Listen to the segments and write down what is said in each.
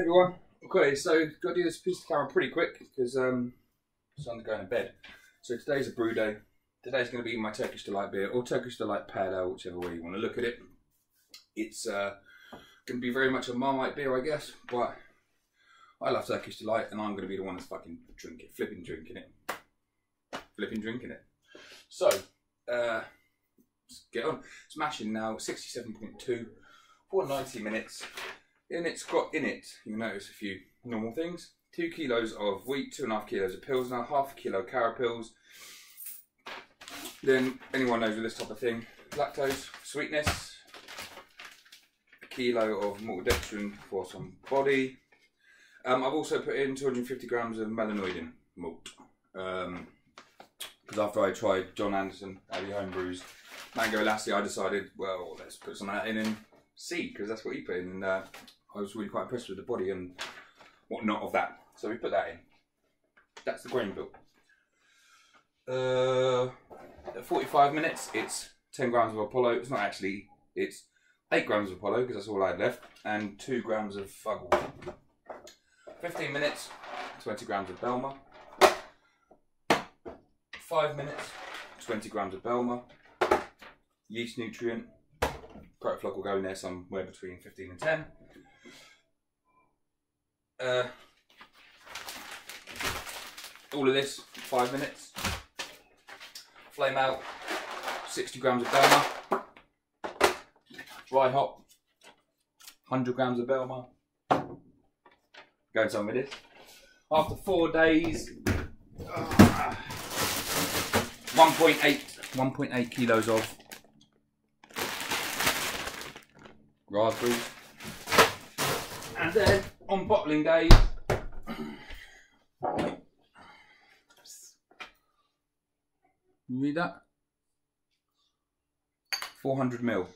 everyone. Okay, so got to do this piece of camera pretty quick because son's going to bed. So today's a brew day. Today's going to be my Turkish Delight beer or Turkish Delight Pale Ale, whichever way you want to look at it. It's going to be very much a Marmite beer, I guess, but I love Turkish Delight and I'm going to be the one that's fucking flipping drinking it. So, let's get on. Smashing now, 67.2 for 90 minutes. And it's got in it, you'll notice a few normal things. 2 kilos of wheat, 2.5 kilos of pilsner, half a kilo of carapils. Then, anyone knows with this type of thing, lactose, sweetness, a kilo of maltodextrin for some body. I've also put in 250 grams of melanoidin malt. Because after I tried John Anderson, Abbey Homebrews, Mango Lassie, I decided, well, let's put some of that in and see, because that's what he put in. And I was really quite impressed with the body and whatnot of that. So we put that in. That's the grain bill. At 45 minutes, it's 10 grams of Apollo. It's not actually, it's 8 grams of Apollo, because that's all I had left, and 2 grams of Fuggle. 15 minutes, 20 grams of Belma. 5 minutes, 20 grams of Belma. Yeast nutrient. Protoflog will go in there somewhere between 15 and 10. All of this, 5 minutes. Flame out, 60 grams of Belma. Dry hop, 100 grams of Belma. Going some with this. After 4 days, 1.8 kilos of raspberries. And then on bottling day, you read that? 400 ml.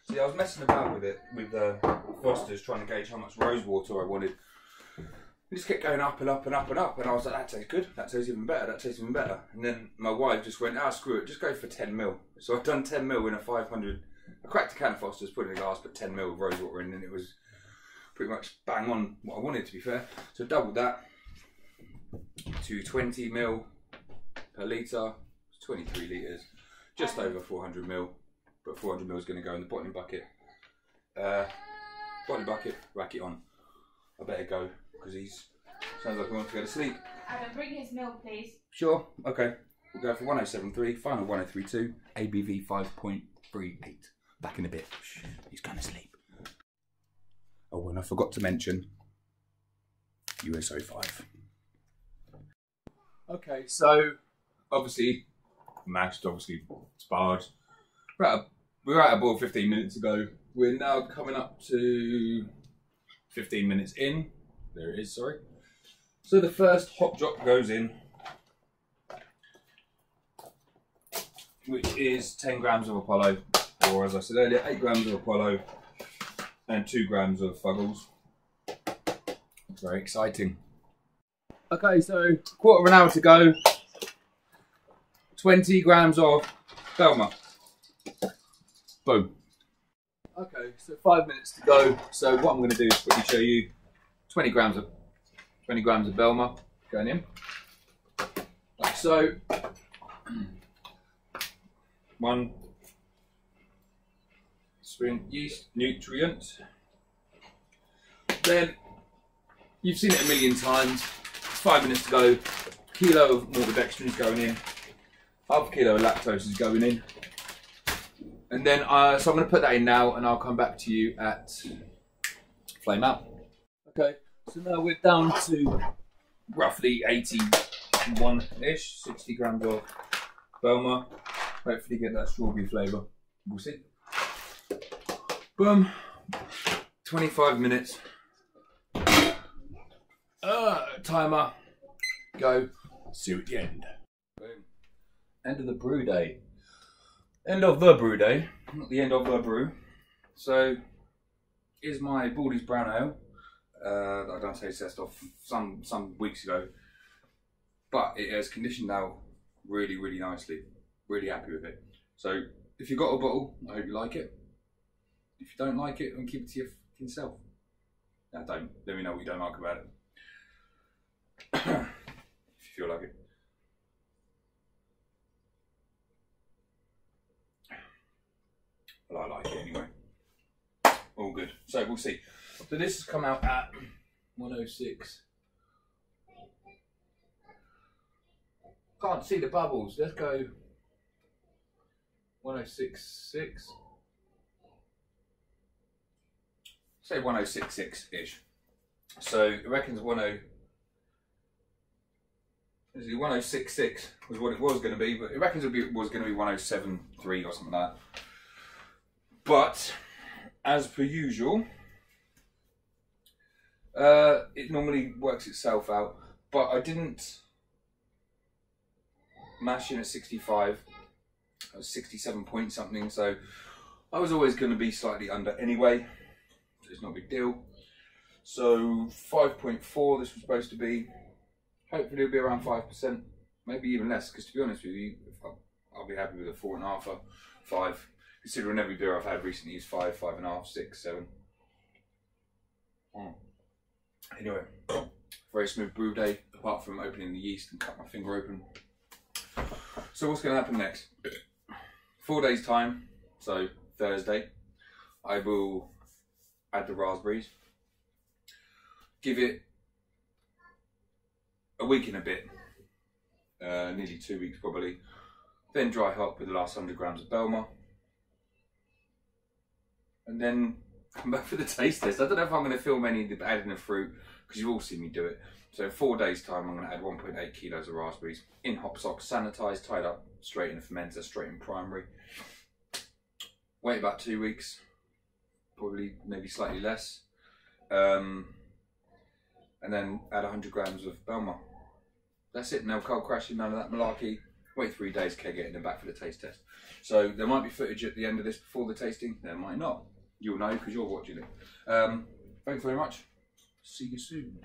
See, I was messing about with it with Foster's, trying to gauge how much rose water I wanted. It just kept going up and up and up and up, and I was like, that tastes good, that tastes even better, that tastes even better. And then my wife just went, screw it, just go for 10 ml. So I've done 10 ml in a 500. I cracked a can of Foster's, put it in a glass, put 10 ml of rose water in, and it was pretty much bang on what I wanted, to be fair. So doubled that to 20 ml per litre, 23 litres, just over 400 ml. But 400 ml is going to go in the bottling bucket. Bottling bucket, rack it on. I better go, because sounds like he wants to go to sleep. Adam, bring his milk, please. Sure, okay. We'll go for 1073, final 1032, ABV 5.38. Back in a bit. Shh, he's going to sleep. Oh, and I forgot to mention USO 5. Okay, so obviously mashed, obviously sparred. We were at a boil 15 minutes ago. We're now coming up to 15 minutes in. There it is, sorry. So the first hop drop goes in, which is 10 grams of Apollo, or as I said earlier, 8 grams of Apollo and 2 grams of Fuggles. Very exciting. Okay, so quarter of an hour to go. 20 grams of Belma. Boom. Okay, so 5 minutes to go. So what I'm going to do is quickly show you 20 grams of Belma going in, like so. 1 spoon yeast nutrient. Then you've seen it a million times. 5 minutes to go. Kilo of maltodextrin is going in. Half a kilo of lactose is going in. And then, so I'm going to put that in now, and I'll come back to you at flame out. Okay, so now we're down to roughly 81-ish, 60 grams of Belma. Hopefully get that strawberry flavour. We'll see. Boom. 25 minutes. Timer. Go. See you at the end. Boom. End of the brew day. End of the brew day, not the end of the brew. So, here's my Baldy's Brown Ale that I done taste test off some weeks ago. But it has conditioned now really, really nicely. Really happy with it. So, if you've got a bottle, I hope you like it. If you don't like it, then keep it to yourself. don't. Let me know what you don't like about it. If you feel like it. Well, I like it anyway. All good. So we'll see. So this has come out at 106. Can't see the bubbles. Let's go 106.6. Say 106.6-ish. So it reckons 106.6 was what it was going to be, but it reckons it was going to be 107.3 or something like that. But as per usual, it normally works itself out. But I didn't mash in at 65. I was 67 point something, so I was always going to be slightly under anyway. So it's not a big deal. So 5.4 this was supposed to be. Hopefully it'll be around 5%, maybe even less, because to be honest with you, I'll be happy with a 4.5 or 5. Considering every beer I've had recently is 5, 5.5, 6, 7. Anyway, very smooth brew day, apart from opening the yeast and cut my finger open. So what's going to happen next? 4 days time, so Thursday, I will add the raspberries. Give it a week and a bit, nearly 2 weeks probably. Then dry hop with the last 100 grams of Belma. And then come back for the taste test. I don't know if I'm going to film any of the adding of fruit, because you've all seen me do it. So in 4 days time I'm going to add 1.8 kilos of raspberries in hop socks, sanitised, tied up, straight in the fermenter, straight in primary. Wait about 2 weeks, probably maybe slightly less. And then add 100 grams of Belma. That's it, no cold crashing, none of that malarkey. Wait 3 days, keg it, and then back for the taste test. So there might be footage at the end of this before the tasting, there might not. You'll know because you're watching it. Thanks very much. See you soon.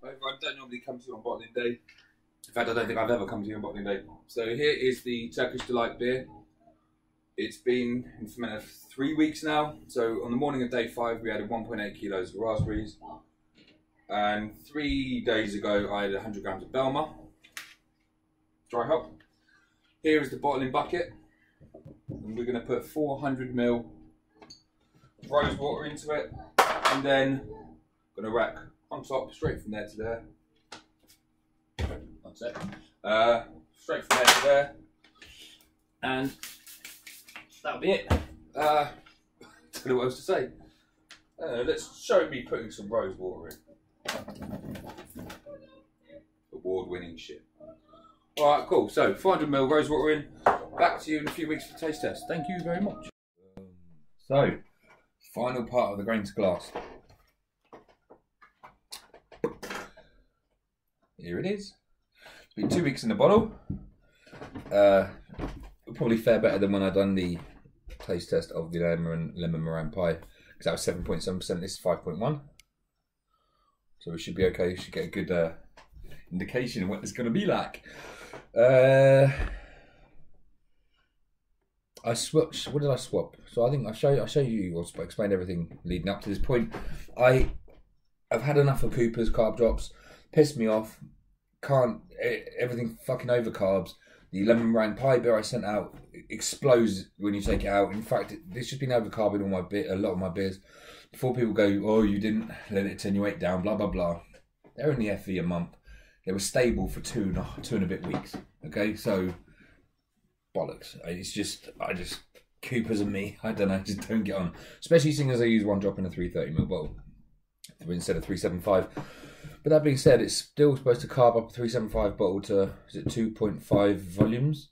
Right, I don't normally come to you on bottling day. In fact, I don't think I've ever come to you on bottling day. So here is the Turkish Delight beer. It's been in ferment for 3 weeks now. So on the morning of day 5, we added 1.8 kilos of raspberries. And 3 days ago, I added 100 grams of Belma. Dry hop. Here is the bottling bucket. And we're going to put 400 ml rose water into it. And then I'm going to rack on top, straight from there to there. That's it. Straight from there to there. And that'll be it. I don't know what else to say. Let's show me putting some rose water in. Award-winning shit. Alright, cool. So 400 ml rose water in. Back to you in a few weeks for the taste test. Thank you very much. So, final part of the grain to glass. Here it is. It's been 2 weeks in the bottle. Probably fare better than when I done the taste test of the lemon meringue pie, because that was 7.7%. This is 5.1. So we should be okay. Should get a good indication of what it's going to be like. I swapped. What did I swap? So I think I'll show you. I'll explain everything leading up to this point. I've had enough of Cooper's carb drops. Pissed me off. Can't. Everything fucking over carbs. The lemon meringue pie beer I sent out explodes when you take it out. In fact, it's just been overcarbing all my a lot of my beers. Before people go, oh, you didn't let it attenuate down, blah blah blah. They're only FE a month. They were stable for two and a bit weeks. Okay, so bollocks. Coopers and me, I don't know, just don't get on. Especially seeing as I use one drop in a 330ml bottle instead of 375. But that being said, it's still supposed to carb up a 375 bottle to, is it 2.5 volumes?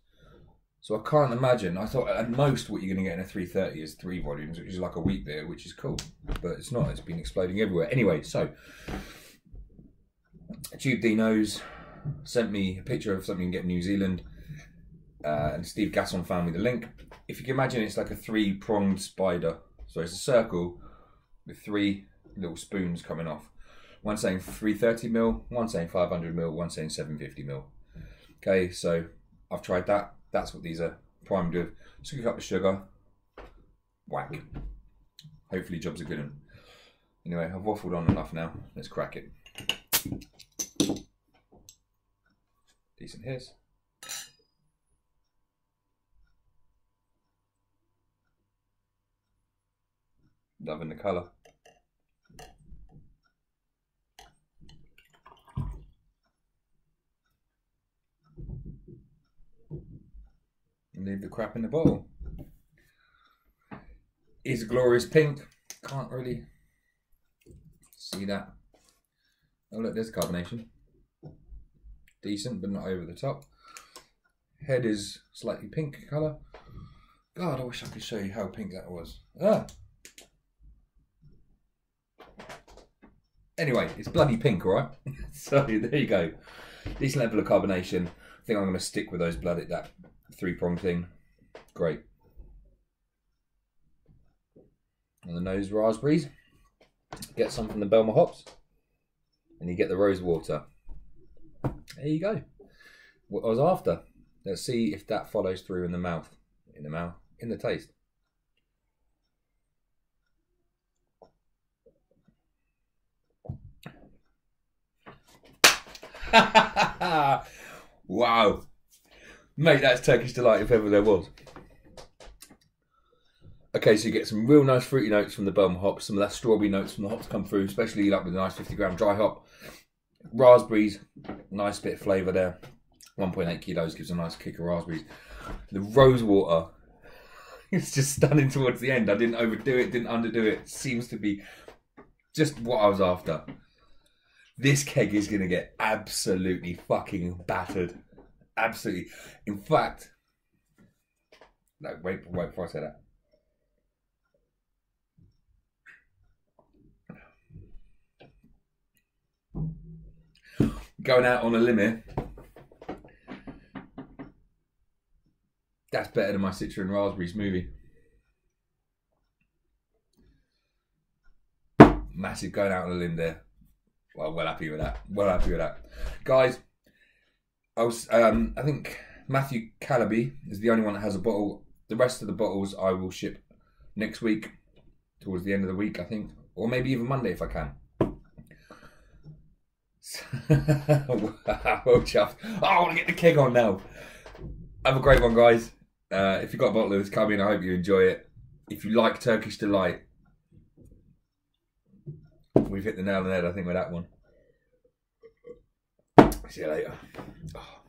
So I can't imagine. I thought at most what you're going to get in a 330 is 3 volumes, which is like a wheat beer, which is cool. But it's not. It's been exploding everywhere. Anyway, so Tube Dino's sent me a picture of something you can get in New Zealand. And Steve Gasson found me the link. If you can imagine, it's like a 3-pronged spider. So it's a circle with 3 little spoons coming off. One saying 330ml, one saying 500ml, one saying 750ml. Okay, so I've tried that. That's what these are primed with. Just a cup of sugar. Whack. Hopefully jobs are good. Anyway, I've waffled on enough now. Let's crack it. Decent hiss. Loving the colour. And leave the crap in the bottle. It's a glorious pink. Can't really see that. Oh look, there's carbonation. Decent, but not over the top. Head is slightly pink colour. God, I wish I could show you how pink that was. Ah. Anyway, it's bloody pink, alright? So there you go. Decent level of carbonation. I think I'm going to stick with those blooded, that 3-prong thing. Great. On the nose, raspberries. Get some from the Belma hops. And you get the rose water. There you go. What I was after. Let's see if that follows through in the mouth. In the taste. Wow. Mate, that's Turkish Delight if ever there was. Okay, so you get some real nice fruity notes from the Belma hops. Some of that strawberry notes from the hops come through, especially like with a nice 50-gram dry hop. Raspberries, nice bit of flavour there. 1.8 kilos gives a nice kick of raspberries. The rose water, it's just stunning towards the end. I didn't overdo it, didn't underdo it. Seems to be just what I was after. This keg is going to get absolutely fucking battered. Absolutely. In fact, no, wait before I say that. Going out on a limb here. That's better than my Citra and Raspberry smoothie. Massive going out on a limb there. Well happy with that. Well happy with that. Guys, I think Matthew Calaby is the only one that has a bottle. The rest of the bottles I will ship next week, towards the end of the week, I think. Or maybe even Monday if I can. Well chuffed. Oh, I want to get the keg on now. Have a great one, guys. If you've got a bottle of this, come in. I hope you enjoy it. If you like Turkish Delight, we've hit the nail on the head, I think, with that one. See you later. Oh.